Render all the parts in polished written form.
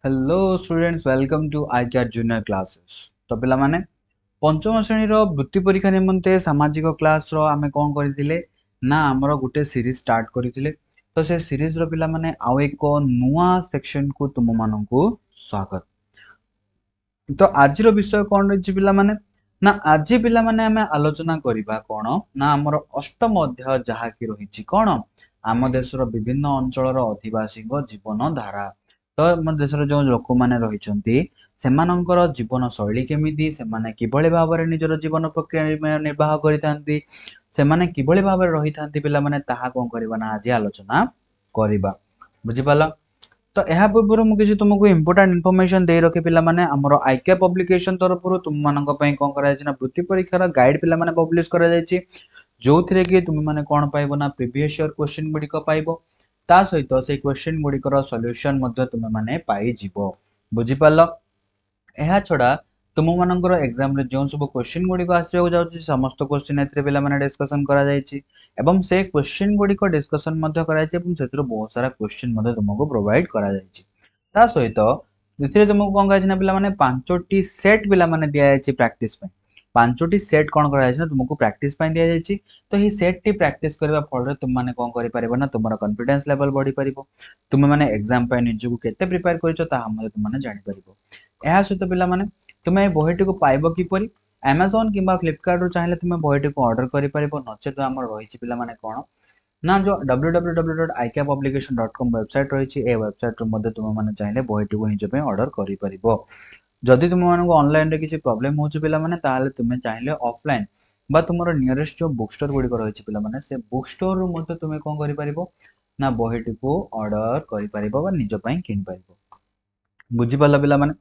Hello students welcome to I care junior classes. तो पिला माने पंचम श्रेणी रो वृत्ति परीक्षा निमंते सामाजिक क्लास रो आमे कोन करथिले ना हमरो गुटे सीरीज स्टार्ट करथिले। तो से सीरीज रो पिला माने आउ एक नुआ सेक्शन को तुम माननकु स्वागत। तो आज रो विषय कोन रछि पिला माने ना आज पिला माने आमे आलोचना करिबा कोन ना हमरो अष्टम अध्याय जहा कि रहिछि कोन आम देशर विभिन्न अंचल अधिवासी जीवन धारा। तो आम देशर जो लोक मैंने रही सेमानंकर जीवन शैली केमिति सेमाने किभଳି भाବରେ ନିଜର जीवन प्रक्रिया निर्वाह କରିଥାନ୍ତି ସେମାନେ किभଳି भाବରେ ରହିଥାନ୍ତି ପିଲାମାନେ ତାହା କଣ କରିବା ନା ଆଜି ଆଲୋଚନା କରିବା ବୁଝିପାରିଲ। तो यह पूर्व मुझे तुमको इंपोर्टेंट इनफॉरमेशन दे रखे पिला माने हमरो आईके पब्लिकेशन तरफ तुम मानक पई कोन करा जाय ना वृत्ति परीक्षार गाइड पिला माने पब्लिश करा जाय जो थिरे कि तुम माने कोन पाइबो ना प्रीवियस ईयर क्वेश्चन गुडी को पाइबो ता सहित से क्वेश्चन गुडी को सॉल्यूशन मध्ये तुम माने पाई जिवो बुझि पालो। एहा छडा तुम मानकर एग्जाम रे जो सब क्वेश्चन गुडी को आसीबो जाउची समस्त क्वेश्चन एथरे पिला माने डिस्कशन करा जायछि एवं से क्वेश्चन गुडी को डिस्कशन मध्ये करा जायछि एवं सेतिर बहुत सारा क्वेश्चन मध्ये तुमको प्रोवाइड करा जायछि ता सहित एथरे तुमको कोन कहै ना पिला माने पांचोटी सेट पिला माने दिया जायछि प्रैक्टिस पे पांचोटी सेट कोन करा जायछि ना तुमको प्रैक्टिस पे दिया जायछि। तो ही सेट टी प्रैक्टिस करबा फल रे तुम माने कोन करि परिबो ना तुमरा कॉन्फिडेंस लेवल बढ़ी परिबो तुम माने एग्जाम पे निजु केते प्रिपेयर करिसो ता हम तुम माने जानि परिबो। एहा सहित पिला माने तुमे बहीटी को पाइबो किपरि Amazon किंबा Flipkart रो चाहिले तुमे बहीटी को ऑर्डर करि परिबो नचे तो हमर रहिछि पिला माने कोन ना जो www.ikepublication.com वेबसाइट रहिछि ए वेबसाइट रो मध्ये तुमे माने चाहिले बहीटी को निज पे ऑर्डर करि परिबो। जदि तुम मानको ऑनलाइन रे किछि प्रॉब्लम होछि पिला माने ताले तुमे चाहिले ऑफलाइन बा तुमरो नियरेस्ट जो बुक स्टोर गुडी को रहिछि पिला माने से बुक स्टोर रो मध्ये तुमे कोन करि परिबो ना बहीटी को ऑर्डर करि परिबो बा निज पई किनि परिबो बुझि पाला पिला माने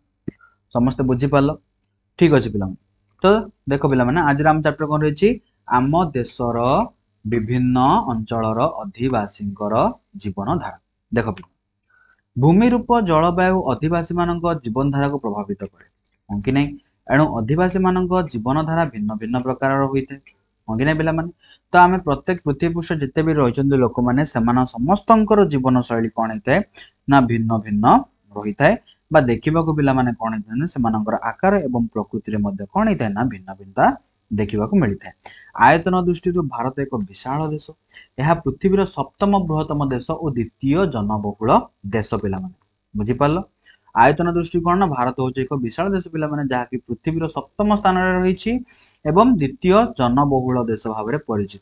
समस्त बुझी पाल ठीक अच्छे पिला। तो देख पिला माने आज राम चैप्टर कोन रहिछि आम देशर विभिन्न अंचलर अधिवासी जीवन धारा। देख भूमि रूप जलवायु अधिवासी मानक जीवन धारा को प्रभावित करे हां कि नहीं एणु अधिवासी मानक जीवन धारा भिन्न भिन्न प्रकार होइते हां कि नहीं पिला माने। तो आमे प्रत्येक पृथ्वी पृष्ठ जिते भी रहिचंदी लोक माने समान समस्तंकर जीवन शैली कोन हेते ना भिन्न भिन्न रहिताय बा देखिबा को पिला माने कोन हेते सेमानकर आकार एवं प्रकृति रे मध्ये कोन हेते ना भिन्न भिन्नता देखिबा को मिलिथाय। आयतन दृष्टि भारत एक विशाल देश यह पृथ्वीर सप्तम बृहत्तम देश और द्वितीय जनबहुल देश पिला माने बुझि पालो। आयतन दृष्टिकोण ना भारत होचे एक विशाल देश पिला माने जहा कि पृथ्वीर सप्तम स्थान रे रहिछि एवं द्वितीय जनबहुल देश भाबरे परिचित।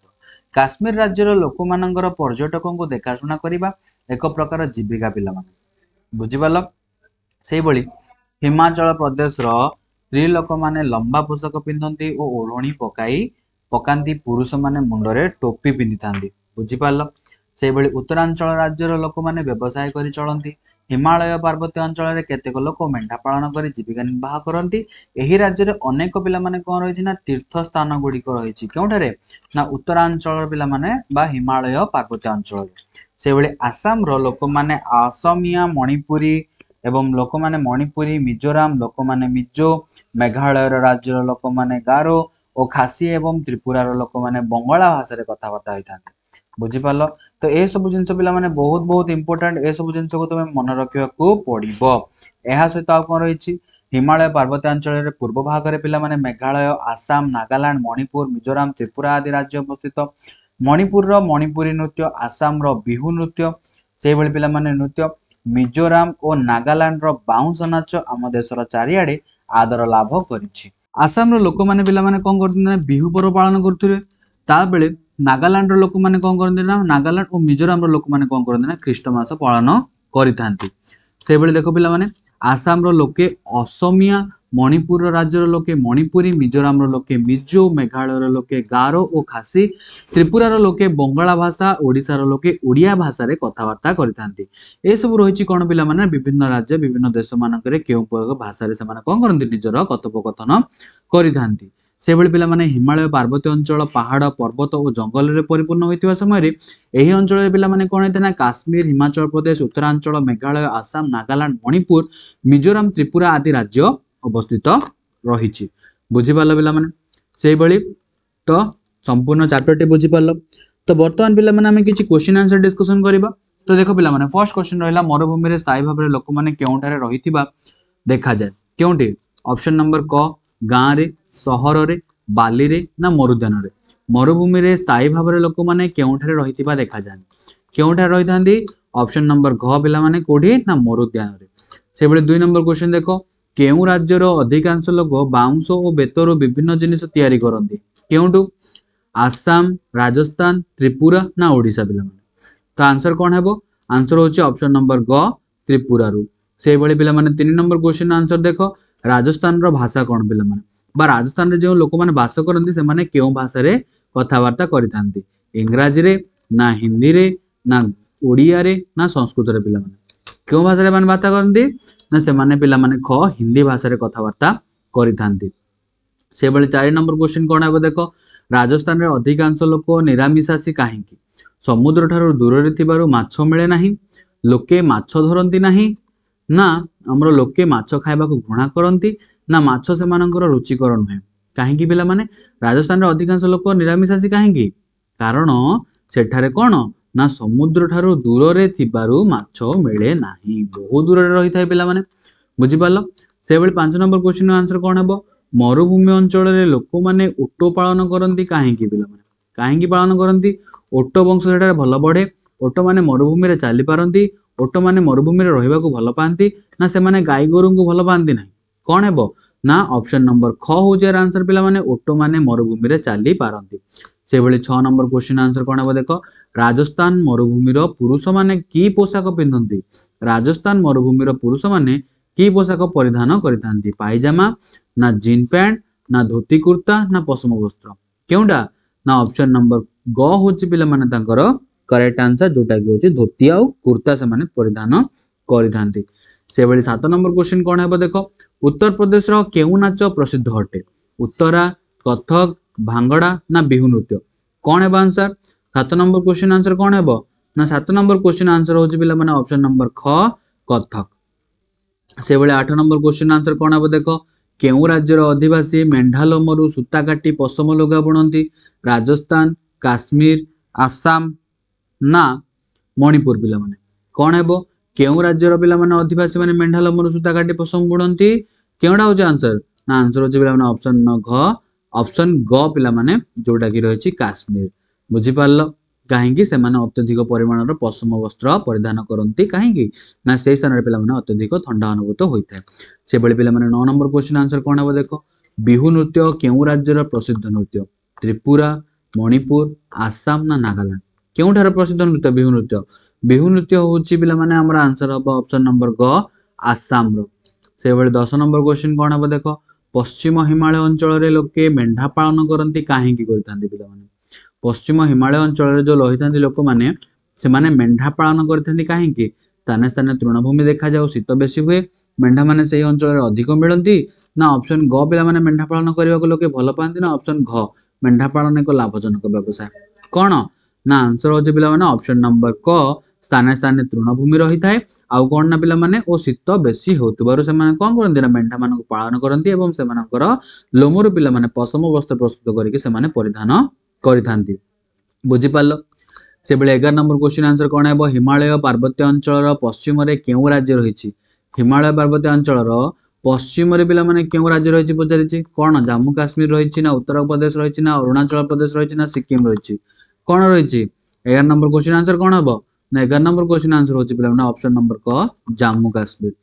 काश्मीर राज्यर लोक मानकर पर्यटकों को देखाशुना करिबा एक प्रकार जीविका पिला माने बुझि पालो। से भली हिमाचल प्रदेश रो स्त्री लोक माने लंबा पोशाक पिंधंती और ओढ़णी पकांती पुरुष माने मुंडरे टोपी पिंधि थांती बुझि पारलो। से भली उत्तरांचल राज्यर लोक माने व्यवसाय करि चलंती। हिमालय पार्वत्य अंचल रे केतेक लोक मेंढा पालन करि जीविका निर्वाह करंती। एही राज्य रे अनेक पिला माने कोन रहिछि ना तीर्थ स्थान गुडी को रहिछि केउठारे ना उत्तरांचल पिला माने बा हिमालय पार्वत्य अंचल। से भली आसाम रो लोक माने असमिया मणिपुरी एवं लोक माने मणिपुरी मिजोराम लोक माने मिजो मेघालय राज्य लोक माने गारो और खासी एवं त्रिपुरा लोक माने बंगला भाषा रे कथाबार्ता होइथांते बुझि पालो। तो ए सब जिंस पिला माने बहुत बहुत इंपोर्टेंट ए सब जिंस को तुमे मन रखिया को पड़िबो। एहा सहित आ कोन रहिछि हिमालय पर्वतांचल रे पूर्व भाग रे पिला माने मेघालय आसाम नागालैंड मणिपुर मिजोराम त्रिपुरा आदि राज्य अवस्थित। मणिपुर रो मणिपुरी नृत्य आसाम रो बिहु नृत्य से भली पिला माने नृत्य मिजोराम और नागालैंड रो बाउंस नाच आम देशर चारिआडे आदर लाभ करिछि। आसाम रो लोक माने पिला माने कोन करथि ना बिहु पर्व पालन करथुरे ता बेले नागालैंड रो लोक माने कोन करथि ना नागालैंड और मिजोराम रो लोक माने कोन करथि ना क्रिस्टमास पालन करिथांती। से बेले देखो पिला माने आसाम रो लोके असमिया मणिपुर राज्यर लोके मणिपुरी मिजोराम रो लोके मिजो मेघालय रो लोके गारो और खासी त्रिपुरा रो लोके बंगला भाषा ओडिसा रो लोके ओडिया भाषा रे कथाबार्ता करिथांती। ए सब रहिछि कोन पिला माने विभिन्न राज्य विभिन्न देश मानकरे केउ भाषा रे समान कोन करंती निजर कथोपकथन करिथांती। से भली पिला माने हिमालय पार्वत्य अंचल पहाड़ पर्वत और जंगल रे परिपूर्ण होइतिबा समय रे एही अंचल रे पिला माने कोन हेते ना काश्मीर हिमाचल प्रदेश उत्तरांचल मेघालय आसाम नागालैंड मणिपुर मिजोराम त्रिपुरा आदि राज्य अवस्थित रहिछि बुझि पालो पिला माने। से भली तो संपूर्ण चैप्टर टे बुझि पालो। तो वर्तमान पिला माने हमें किछि क्वेश्चन आंसर डिस्कशन करिबा तो देखो पिला माने फर्स्ट क्वेश्चन रहिला मरुभूमि रे स्थायी भाबरे लोक माने केउठारे रहिथिबा देखा जाय केउठी ऑप्शन नंबर क गाँ रे सहर रे बाली रे ना मरुद्यान रे मरुभूमि रे स्थायी भाबरे लोक माने केउठारे रहिथिबा देखा जाय केउठारे रहिथांदी ऑप्शन नंबर घ पिला माने कोठी ना मरुद्यान रे से बेले 2 नंबर क्वेश्चन देखो केउ राज्यर अधिकांश लोक बाउंस और बेतर विभिन्न जिनिस तैयारी करंती केउठू आसाम राजस्थान त्रिपुरा ना ओडिशा पिला माने तो आंसर कौन है आंसर होची ऑप्शन नंबर ग त्रिपुरा रु से भली पिला माने 3 नंबर क्वेश्चन आंसर देखो राजस्थान रो भाषा कौन पिला माने बा राजस्थान रे जो लोक माने वास करंती से माने केउ भाषा रे कथावार्ता करिथांती इंग्रजी रे ना हिंदी रे ना ओडिया रे ना संस्कृत रे पिला माने केउ भाषा रे माने बात करंती ना से माने पिला माने ख हिंदी भाषा रे कथावार्ता करिथांती से भली 4 नंबर क्वेश्चन कौन है देखो राजस्थान रे अधिकांश लोक निरामिषासी काहेकि समुद्र ठारू दूर रे थिबारु माछ मिले नाही लोके माछ धरंती नाही ना हमरो लोके माछ खाइबा को घृणा करंती ना माछ से मानकर रुचिकर नुहे काहेकि पिला माने राजस्थान रे अधिकांश लोक निरामिषासी काहेकि कारण सेठारे कोन ना समुद्र ठारू दूर रे थिबारु माछ मिले नाही बहुत दूर रे रही थाए पिला माने बुझि पालो से बेले 5 नंबर क्वेश्चन आंसर कोन हेबो मरुभूमि अंचल रे लोक माने ऊंट पालन करंती काहेकि पिला माने काहेकि पालन करंती ओट वंश सेठारे भल बढ़े ओट माने मरुभूमि रे चली पारंती ओट माने मरुभूमि रे रहिबा को भल पांती ना से माने गाई गोरु को भल पांती नाही कोन हेबो ना ऑप्शन नंबर ख हो जे आंसर पिला माने ओट माने मरुभूमि रे चली पारंती से भली 6 नंबर क्वेश्चन आंसर कोन हेबो देखो राजस्थान मरुभूमि रो पुरुष माने की पोशाक पिंधंती राजस्थान मरुभूमि रो पुरुष माने की पोशाक परिधान करिथांती पायजामा ना जीन पैंट ना धोती कुर्ता ना पश्चिम वस्त्र केउडा ना ऑप्शन नंबर ग होची पिला माने तांकर करेक्ट आंसर जोटा कि होची धोती आ कुर्ता से माने परिधान करिथांती से भली 7 नंबर क्वेश्चन कोन हेबो देखो उत्तर प्रदेश रो केउ नाच प्रसिद्ध हटे उत्तरा कथक भांगड़ा ना बिहु नृत्य कोन हेबो आंसर 7 नंबर क्वेश्चन आंसर कोन हेबो ना 7 नंबर क्वेश्चन आंसर होची पिला माने ऑप्शन नंबर ख कथक से भली 8 नंबर क्वेश्चन आंसर कोन हेबो देखो केउ राज्यर अधिवासी मेंढा लोमरु सूता काटी पश्चिम लुगा बुणंती राजस्थान काश्मीर आसाम ना मणिपुर पिला माने कोन हेबो केउ राज्यर पिला माने अधिवासी माने मेंढा लोमरु सूता काटी पश्चिम बुणंती केउडा हो आंसर ना आंसर होची पिला माने ऑप्शन घ ऑप्शन ग पिला माने जोटा कि रहिछि काश्मीर बुझी पारलो काहेकि से माने अत्यधिक परिमाणर पश्चिम वस्त्र परिधान करंती काहेकि ना से स्थान रे पिला माने अत्यधिक ठंडा अनुभूत होइथाय से बेले पिला माने 9 नंबर क्वेश्चन आंसर कोन हेबो देखो बिहु नृत्य केउ राज्यर प्रसिद्ध नृत्य त्रिपुरा मणिपुर आसाम ना नागालैंड केउठार प्रसिद्ध नृत्य बिहु नृत्य होची पिला माने हमर आंसर हबो ऑप्शन नंबर ग आसाम रो से बेले 10 नंबर क्वेश्चन कोन हेबो देखो पश्चिम हिमालय अंचल रे लोके मेंढा पालन करंती काहेकि करथांती पिला माने पश्चिम हिमालय अंचल रे जो रहिथांती लोक माने से माने मेंढा पालन करथांती काहेकि स्थाने स्थाने तृणभूमि देखा जाऊ शीत बेसी हुए मेंढा माने सेही अंचल रे अधिक मिलंती ना ऑप्शन ग पिला माने मेंढा पालन करबा को लोके भल पांती ना ऑप्शन घ मेंढा पालन एक लाभजनक व्यवसाय कोन ना आंसर होचे पिला माने ऑप्शन नंबर क स्थाने स्थाने तृणभूमि रही थाए आउ कोन ना पिला माने ओ शीत बेसी होतबारो से माने कोन करंती ना मेंढा माने को पालन करंती एवं से मानकर लोमरु पिला माने पश्चिम वस्त्र प्रस्तुत करके से माने परिधान करिथांती बुझी पालो से बेले 11 नंबर क्वेश्चन आंसर कोन हेबो हिमालय पार्वत्य अंचल पश्चिम रे केउ राज्य रहिछि हिमालय पार्वत्य अंचल पश्चिम रे पिला माने केउ राज्य रहिछि पचारिछि कोन जम्मू काश्मीर रहिछि ना उत्तर प्रदेश रहिछि ना अरुणाचल प्रदेश रहिछि ना सिक्किम रहिछि कोन रहिछि 11 नंबर क्वेश्चन आंसर कोन हेबो ना 11 नंबर क्वेश्चन आंसर होछि पिला माने ऑप्शन नंबर क जम्मू काश्मीर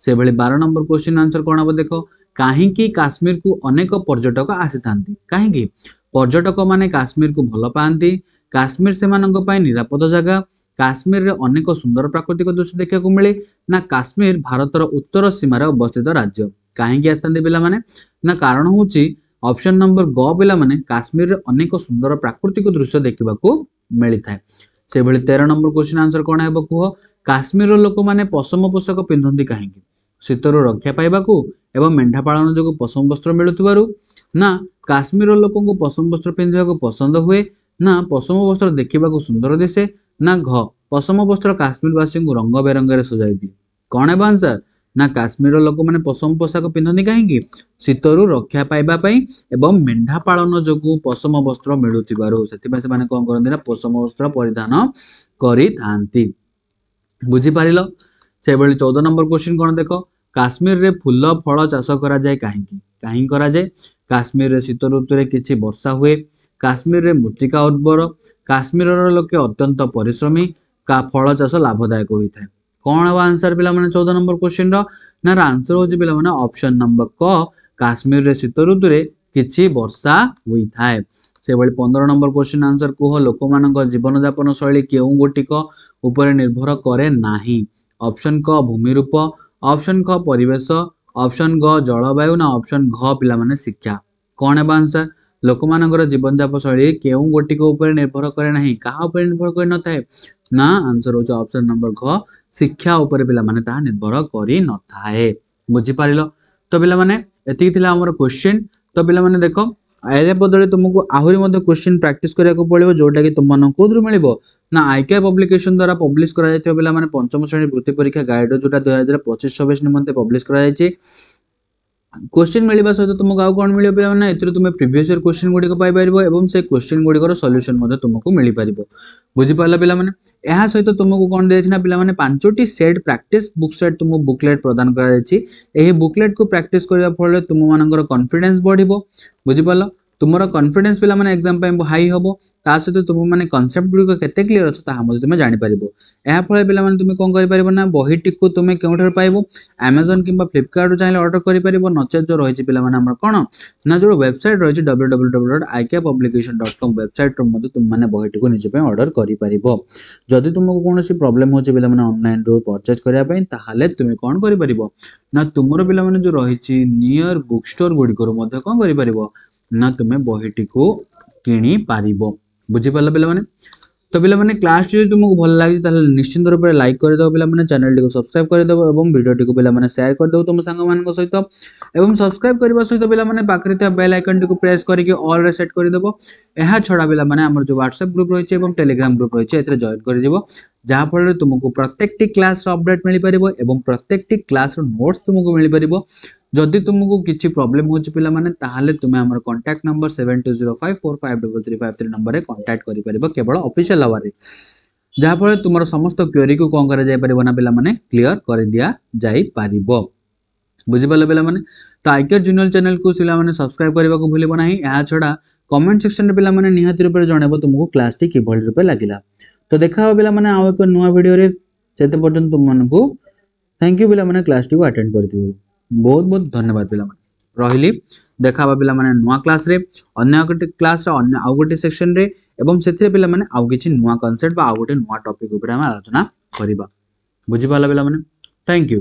से भली 12 नंबर क्वेश्चन आंसर कोन हेबो देखो काहेकि काश्मीर को अनेक पर्यटक आसीथांती काहेकि पर्यटक माने काश्मीर को भल पांती काश्मीर से मानक पय निरापद जगह काश्मीर रे अनेक सुंदर प्राकृतिक दृश्य देखा को मिले ना काश्मीर भारतर उत्तर सीमा रे अवस्थित राज्य काहेकि आस्थांती पिला माने ना कारण होची ऑप्शन नंबर ग पिला माने काश्मीर रे अनेक सुंदर प्राकृतिक दृश्य देखा को मिली थाए से भली 13 नंबर क्वेश्चन आंसर कोन हेबो कुहो काश्मीर लोक माने पश्चिम पोशाक पिंधंती काहेकि शीतरु रक्षा पाइबाकू एवं मेंढा पालन जो पश्चिम वस्त्र मिलुथिबारु ना काश्मीर लोकों को पश्चिम वस्त्र पिंधिबा को पसंद हुए ना पश्चिम वस्त्र देखिबा को सुंदर दिसे ना घ पश्चिम वस्त्र काश्मीर वासी को रंग बेरंगे सजाई दिए कौन है आंसर ना काश्मीर लोक मैंने पश्चिम पोशाक पिंधती कहीं शीतरु रक्षा पाइबा एवं मेंढा पालन जो पश्चिम वस्त्र मिलुथिबारु से कौन करती ना पश्चिम वस्त्र परिधान करि थांती बुझी पारिल से 14 नंबर क्वेश्चन कौन देख काश्मीर रे फूल फल चाष करा जाए कहीं करा जाए काश्मीर रे शीत ऋतु रे किछि वर्षा हुए काश्मीर रे मृत्तिका उर्वर काश्मीर लोके अत्यंत परिश्रमी का फल चाष लाभदायक होता है कौन हम आंसर पिला माने 14 नंबर क्वेश्चन ना आंसर हो पिला माने ऑप्शन नंबर क काश्मीर रे शीत ऋतु रे किछि वर्षा होता है से 15 नंबर क्वेश्चन आंसर कुह लोक मान जीवन यापन शैली केउ गोटिक उपरे निर्भर करे नाही ऑप्शन क भूमि रूप ऑप्शन ख परिवेश ऑप्शन ग जलवायु ना ऑप्शन घ पिला माने शिक्षा कौन है आंसर लोक मान जीवन यापन शैली केउ गोटिक उपरे निर्भर करे नाही कहा उपरे निर्भर करे नथाए ना आंसर हो ऑप्शन नंबर घ शिक्षा उपरे पिला माने ता निर्भर करी नथाए बुझी पारिलो तो पिला माने एतिक थिला हमर क्वेश्चन तो पिला माने देखो आया बदले तुमको आहरी मध्य क्वेश्चन प्रैक्टिस करिया पड़ो जोटा कि तुम मन कोद्रु मिलिबो ना आईके पब्लिकेशन द्वारा पब्लिश करा जायथिबा पिला माने पंचम श्रेणी वृत्ति परीक्षा गाइड जोटा 2025-26 निमंते पब्लिश करा जायछि क्वेश्चन मिलवा सहित तुमको आउ कौन मिल पाना ए तुम प्रीवियस ईयर क्वेश्चन गुड़िक पाइपर और से क्वेश्चन गुड़िकर सल्यूशन तुमको मिल पार बुझीपार पे यह सहित तुमको कौन दिया पे 5टी सेट प्रैक्टिस बुक सेट तुमको बुकलेट प्रदान कर बुकलेट को प्रैक्टिस करने फल तुम मान कॉन्फिडेंस बढ़ो बुझीपार तुम कॉन्फिडेंस पे मैंने एग्जाम हाई हम ता सहित तुम मैंने कनसेप्ट गुड़िक केते क्लीयर अच्छे ताकि तुम जापर यह फल पे तुम कौन कर ना बहीटी को तुम क्यों पाइब Amazon कि फ्लिपकार्ट चाहिए ऑर्डर कर नचे जो रही पे कौन ना जो वेबसाइट रही www.ikpublication.com वेबसाइट तुम मैंने बहीटी को निजे ऑर्डर कर तुमको कौन प्रोब्लेम हो पे ऑनलाइन रो परचेज करने तुम कौन कर ना तुम पे जो रही नियर बुक स्टोर गुड़िक कौन कर ना तुम्हें बहीटी को किणी पारिबो बुझीपार पे तो पे क्लास जो तुमको भल लगे निश्चिंत रूप से लाइक करदेव पे चैनल टी सब्सक्राइब करदेव और वीडियो टी पे शेयर करदेव तुम सांग मान सहित और सब्सक्राइब करने सहित पे पाखे बेल आइकन टी प्रेस करके ऑल रे सेट करदेव यह छड़ा पे आम जो व्हाट्सएप ग्रुप रही है टेलीग्राम ग्रुप रही है जॉइन कर जहाँफल तुमको प्रत्येक क्लास अपडेट मिल पार और प्रत्येक क्लास नोट्स तुमको मिल पार जदि तुमको किसी प्रॉब्लम हो पिला माने ताहाले तुम्हें हमर कांटेक्ट नंबर 7205453353 नंबर रे कांटेक्ट करि परिबो केवल ऑफिशियल आवर रे जहाँफल तुम समस्त क्वेरी को कौन करा जाय परिबो ना पिला माने क्लियर कर दिया जाय परिबो बुझिपाले पिला माने तो आईकेआर जूनियर चैनल को पिला माने सब्सक्राइब करबा को भूलिबो नाही या छडा कमेंट सेक्शन रे पिला माने निहाती रूप रे जणेबो तुमको क्लास टी किभल रूप लागिला तो देखा हो पिला माने आ एक नुवा वीडियो रे सेते पर्यंत तुम मानकू थैंक यू पिला माने क्लास टी को अटेंड करथिबो बहुत बहुत धन्यवाद पिला माने रहिली देखा पिला माने नुआ क्लास रे अन्य गोटे क्लास रे अन्य आउ गोटे सेक्शन रे एवं सेथिरे पिला माने आउ किछि नुआ कांसेप्ट बा आउ गोटे नुआ टॉपिक ऊपर हम आलोचना करिबा बुझि पाला पिला माने थैंक यू।